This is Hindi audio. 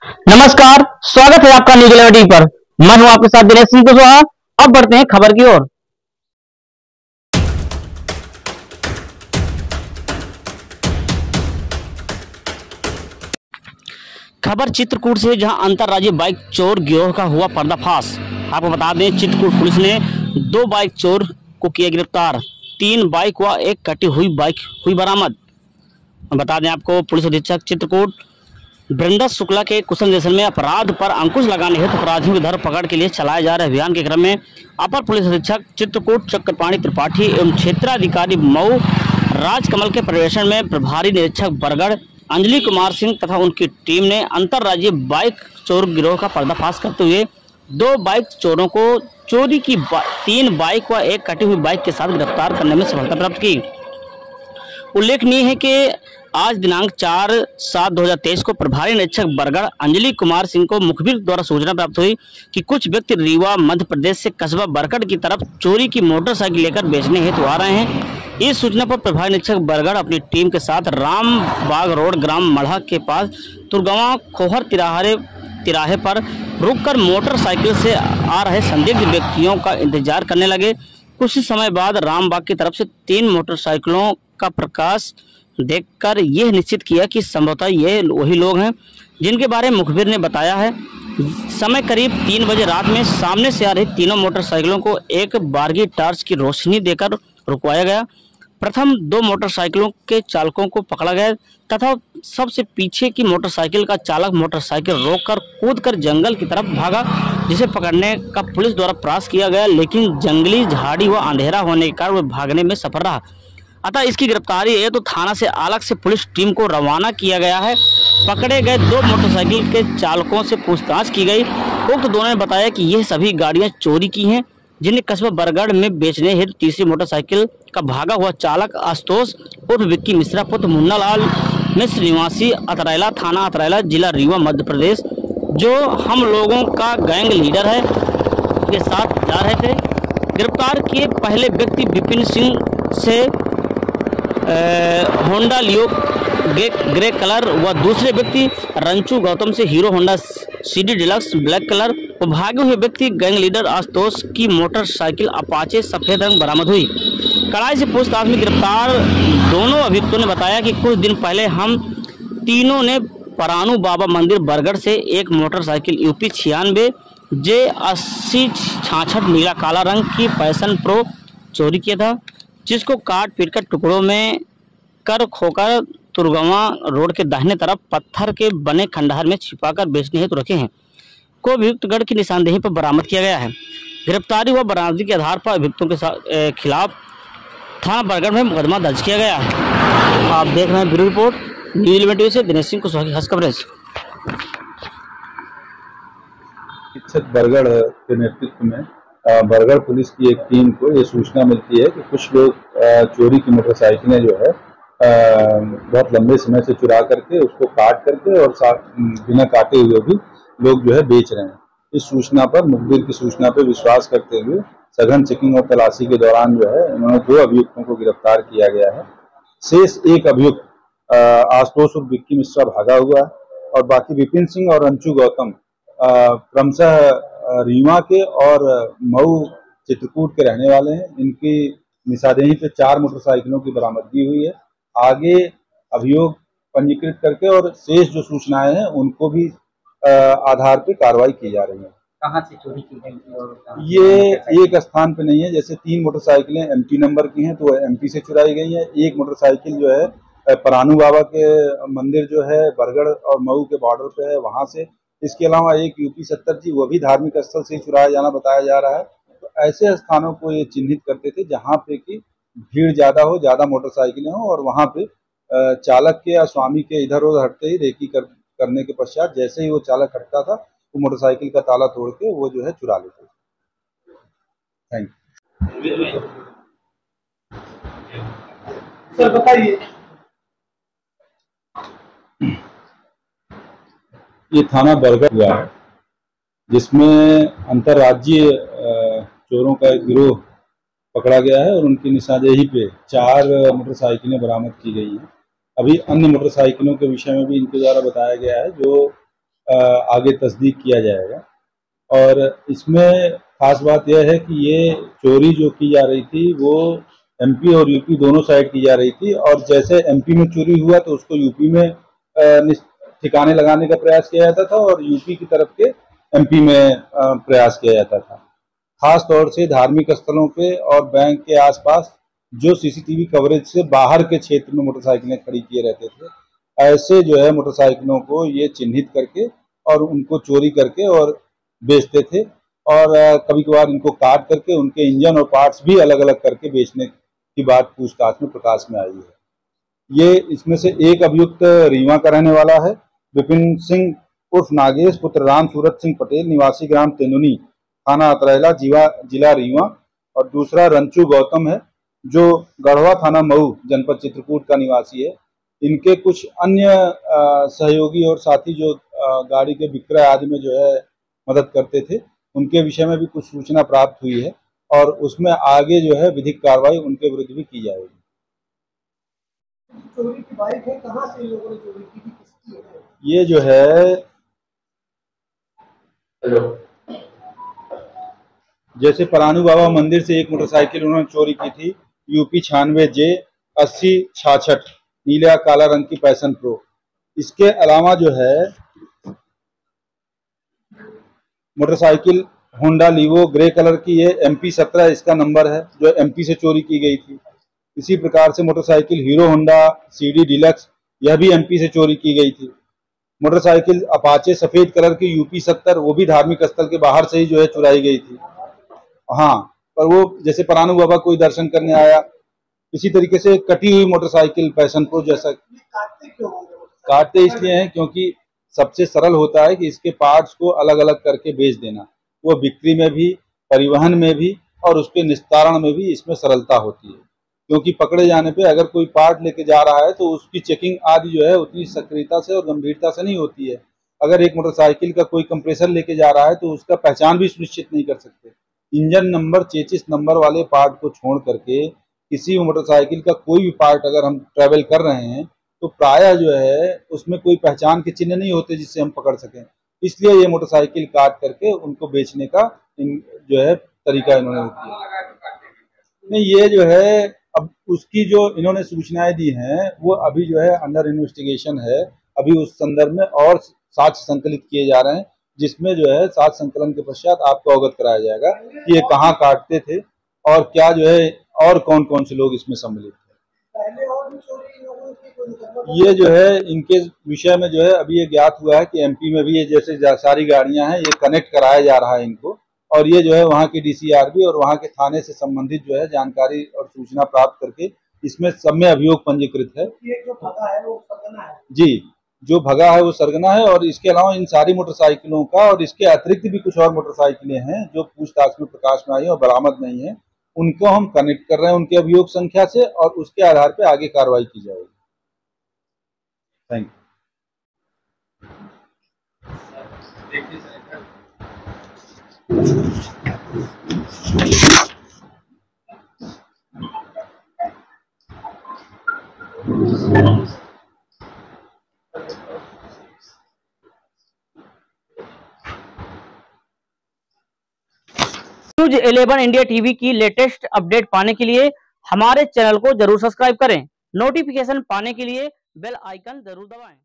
नमस्कार, स्वागत है आपका न्यूज 11 टीवी पर। मैं हूं आपके साथ दिनेश सिंह कुशवाहा। अब बढ़ते हैं खबर की ओर। खबर चित्रकूट से, जहां अंतर्राज्यीय बाइक चोर गिरोह का हुआ पर्दाफाश। आपको बता दें, चित्रकूट पुलिस ने 2 बाइक चोर को किया गिरफ्तार। 3 बाइक व एक कटी हुई बाइक हुई बरामद। बता दें आपको, पुलिस अधीक्षक चित्रकूट बृंदा शुक्ला के कुशल निर्देशन में अपराध पर अंकुश लगाने हेतु अपराधियों की धरपकड़ के लिए चलाए जा रहे अभियान के क्रम में अपर पुलिस अधीक्षक चित्रकूट चक्रपाणी त्रिपाठी एवं क्षेत्राधिकारी मऊ राजकमल के पर्यवेक्षण में प्रभारी निरीक्षक बरगढ़ अंजलि कुमार सिंह तथा उनकी टीम ने अंतर्राज्यीय बाइक चोर गिरोह का पर्दाफाश करते हुए 2 बाइक चोरों को चोरी की 3 बाइक व एक कटी हुई बाइक के साथ गिरफ्तार करने में सफलता प्राप्त की। उल्लेखनीय है कि आज दिनांक 4/7/2023 को प्रभारी निरीक्षक बरगढ़ अंजलि कुमार सिंह को मुखबिर द्वारा सूचना प्राप्त हुई कि कुछ व्यक्ति रीवा मध्य प्रदेश से कस्बा बरगढ़ की तरफ चोरी की मोटरसाइकिल लेकर बेचने हेतु आ रहे हैं। इस सूचना पर प्रभारी निरीक्षक बरगढ़ अपनी टीम के साथ रामबाग रोड ग्राम मढ़ा के पास तुरगवा खोहर तिराहे पर रुककर मोटरसाइकिल से आ रहे संदिग्ध व्यक्तियों का इंतजार करने लगे। कुछ समय बाद रामबाग की तरफ से 3 मोटरसाइकिलों का प्रकाश देखकर यह निश्चित किया कि संभवतः ये वही लोग हैं जिनके बारे में मुखबिर ने बताया है। समय करीब 3 बजे रात में सामने से आ रही तीनों मोटरसाइकिलों को एक बारगी टार्च की रोशनी देकर रुकवाया गया। प्रथम 2 मोटरसाइकिलों के चालकों को पकड़ा गया तथा सबसे पीछे की मोटरसाइकिल का चालक मोटरसाइकिल रोककर कूदकर जंगल की तरफ भागा, जिसे पकड़ने का पुलिस द्वारा प्रयास किया गया, लेकिन जंगली झाड़ी व अंधेरा होने के कारण वह भागने में सफल रहा। अतः इसकी गिरफ्तारी है तो थाना से अलग से पुलिस टीम को रवाना किया गया है। पकड़े गए 2 मोटरसाइकिल के चालकों से पूछताछ की गई। उक्त दोनों ने बताया कि यह सभी गाड़ियां चोरी की हैं, जिन्हें कस्बा बरगढ़ में बेचने हेतु तीसरी मोटरसाइकिल का भागा हुआ चालक आशुतोष उर्फ विक्की मिश्रा पुत्र मुन्ना लाल मिश्र निवासी अतरैला थाना अतरैला जिला रीवा मध्य प्रदेश, जो हम लोगों का गैंग लीडर है, के साथ जा रहे थे। गिरफ्तार किए पहले व्यक्ति विपिन सिंह से होंडा लियो ग्रे कलर व दूसरे व्यक्ति रंचू गौतम से hero Honda CD deluxe black colour व भागे हुए व्यक्ति गैंग लीडर आशुतोष की मोटरसाइकिल अपाचे सफेद रंग बरामद हुई। कड़ाई से पूछताछ में गिरफ्तार दोनों अभियुक्तों ने बताया कि कुछ दिन पहले हम तीनों ने परानू बाबा मंदिर बरगढ़ से एक मोटरसाइकिल यूपी 96 J8066 नीला काला रंग की पैशन प्रो चोरी किया था, जिसको काट पीट कर टुकड़ों में कर खोकर तुरगवा रोड के दाहिने तरफ पत्थर के बने खंडहर में छिपाकर बेचने हेतु रखे हैं को अभियुक्तगढ़ की निशानदेही पर बरामद किया गया है। गिरफ्तारी व बरामदगी के आधार पर अभियुक्तों के खिलाफ थाना बरगढ़ में मुकदमा दर्ज किया गया है। आप देख रहे हैं ब्यूरो रिपोर्ट न्यूज 11 टीवी से दिनेश सिंह कुशवाहा की खास कवरेज। बरगढ़ के नेतृत्व में बरगढ़ पुलिस की एक टीम को ये सूचना मिलती है कि कुछ लोग चोरी की मोटरसाइकिलें जो है बहुत लंबे समय से चुरा करके उसको काट करके और बिना काटे हुए भी लोग जो है बेच रहे हैं। इस सूचना पर, मुखबिर की सूचना पर विश्वास करते हुए सघन चेकिंग और तलाशी के दौरान जो है उन्होंने 2 अभियुक्तों को गिरफ्तार किया गया है। शेष एक अभियुक्त आशुतोष उर्फ विक्की मिश्रा भागा हुआ है और बाकी विपिन सिंह और रंचू गौतम क्रमशः रीवा के और मऊ चित्रकूट के रहने वाले हैं। इनकी निशानदेही पे 4 मोटरसाइकिलों की बरामदगी हुई है। आगे अभियोग पंजीकृत करके और शेष जो सूचनाएं हैं उनको भी आधार पे कार्रवाई की जा रही है। कहाँ से चोरी की गई? ये एक स्थान पे नहीं है। जैसे 3 मोटरसाइकिलें एमपी नंबर की हैं तो एमपी से चुराई गई है। एक मोटरसाइकिल जो है परानू बाबा के मंदिर जो है बरगढ़ और मऊ के बॉर्डर पे है, वहां से। इसके अलावा एक यूपी 70 जी, वो भी धार्मिक स्थल से चुराया जाना बताया जा रहा है। तो ऐसे स्थानों को ये चिन्हित करते थे जहाँ पे कि भीड़ ज्यादा हो, ज्यादा मोटरसाइकिलें हो और वहाँ पे चालक के या स्वामी के इधर उधर हटते ही रेकी करने के पश्चात जैसे ही वो चालक हटता था तो मोटरसाइकिल का ताला तोड़ के वो जो है चुरा लेते थे। थैंक यू सर, बताइए। ये थाना बरगढ़ हुआ है जिसमें अंतर्राज्यीय चोरों का एक गिरोह पकड़ा गया है और उनकी निशानदेही पे 4 मोटरसाइकिलें बरामद की गई हैं। अभी अन्य मोटरसाइकिलों के विषय में भी इनके द्वारा बताया गया है जो आगे तस्दीक किया जाएगा। और इसमें खास बात यह है कि ये चोरी जो की जा रही थी वो एमपी और यूपी दोनों साइड की जा रही थी, और जैसे एमपी में चोरी हुआ तो उसको यूपी में ठिकाने लगाने का प्रयास किया जाता था और यूपी की तरफ के एमपी में प्रयास किया जाता था। खास तौर से धार्मिक स्थलों पे और बैंक के आसपास जो सीसीटीवी कवरेज से बाहर के क्षेत्र में मोटरसाइकिलें खड़ी किए रहते थे, ऐसे जो है मोटरसाइकिलों को ये चिन्हित करके और उनको चोरी करके और बेचते थे। और कभी कभार इनको काट करके उनके इंजन और पार्ट्स भी अलग अलग करके बेचने की बात पूछताछ में प्रकाश में आई है। ये इसमें से एक अभियुक्त रीवा का रहने वाला है, विपिन सिंह उर्फ नागेश पुत्र राम सूरत सिंह पटेल, निवासी ग्राम तेनुनी, थाना अतरैला, जिला रीवा। और दूसरा रंचू गौतम है, जो गढ़वा थाना मऊ, जनपद चित्रकूट का निवासी है। इनके कुछ अन्य सहयोगी और साथी जो गाड़ी के विक्रय आदि में जो है मदद करते थे, उनके विषय में भी कुछ सूचना प्राप्त हुई है और उसमें आगे जो है विधिक कार्रवाई उनके विरुद्ध भी की जाएगी। चोरी की बाइक है, कहाँ से लोगों ने चोरी की थी, किसकी है? ये जो है जैसे परानू बाबा मंदिर से एक मोटरसाइकिल उन्होंने चोरी की थी, यूपी 96J 8066, नीला काला रंग की पैशन प्रो। इसके अलावा जो है मोटरसाइकिल होंडा लीवो ग्रे कलर की, ये MP 17 इसका नंबर है, जो MP से चोरी की गई थी। इसी प्रकार से motorcycle hero Honda CD deluxe, यह भी MP से चोरी की गई थी। मोटरसाइकिल अपाचे सफेद कलर की UP 70, वो भी धार्मिक स्थल के बाहर से ही जो है चुराई गई थी। हाँ, पर वो जैसे परानू बाबा कोई दर्शन करने आया, इसी तरीके से कटी हुई मोटरसाइकिल पैशन प्रो जैसा। काटते क्यों होंगे? काटते इसलिए हैं क्योंकि सबसे सरल होता है कि इसके पार्ट्स को अलग अलग करके बेच देना, वो बिक्री में भी, परिवहन में भी और उसके निस्तारण में भी इसमें सरलता होती है। क्योंकि पकड़े जाने पे अगर कोई पार्ट लेके जा रहा है तो उसकी चेकिंग आदि जो है उतनी सक्रियता से और गंभीरता से नहीं होती है। अगर एक मोटरसाइकिल का कोई कंप्रेसर लेके जा रहा है तो उसका पहचान भी सुनिश्चित नहीं कर सकते। इंजन नंबर, चेसिस नंबर वाले पार्ट को छोड़ करके किसी मोटरसाइकिल का कोई भी पार्ट अगर हम ट्रैवल कर रहे हैं तो प्रायः जो है उसमें कोई पहचान के चिन्ह नहीं होते जिससे हम पकड़ सकें। इसलिए ये मोटरसाइकिल काट करके उनको बेचने का जो है तरीका इन्होंने किया। नहीं, ये जो है अब उसकी जो इन्होंने सूचनाएं दी हैं वो अभी जो है अंडर इन्वेस्टिगेशन है। अभी उस संदर्भ में और साक्ष्य संकलित किए जा रहे हैं, जिसमें जो है साक्ष्य संकलन के पश्चात आपको अवगत कराया जाएगा कि ये कहाँ काटते थे और क्या जो है और कौन कौन से लोग इसमें सम्मिलित थे। पहले और भी चोरी लोगों की कोई मुकदमा? ये जो है इनके विषय में जो है अभी ये ज्ञात हुआ है कि MP में भी ये जैसे सारी गाड़ियां हैं, ये कनेक्ट कराया जा रहा है इनको, और ये जो है वहाँ की DCRB और वहाँ के थाने से संबंधित जो है जानकारी और सूचना प्राप्त करके इसमें सब में अभियोग पंजीकृत है। ये जो भगा है वो सरगना है? जी, जो भगा है वो सरगना है। और इसके अलावा इन सारी मोटरसाइकिलों का और इसके अतिरिक्त भी कुछ और मोटरसाइकिलें हैं जो पूछताछ में प्रकाश में आई और बरामद नहीं है, उनको हम कनेक्ट कर रहे हैं उनके अभियोग संख्या से और उसके आधार पर आगे कार्रवाई की जाएगी। Thank you. News 11 India TV की लेटेस्ट अपडेट पाने के लिए हमारे चैनल को जरूर सब्सक्राइब करें। नोटिफिकेशन पाने के लिए बेल आइकन जरूर दबाएं।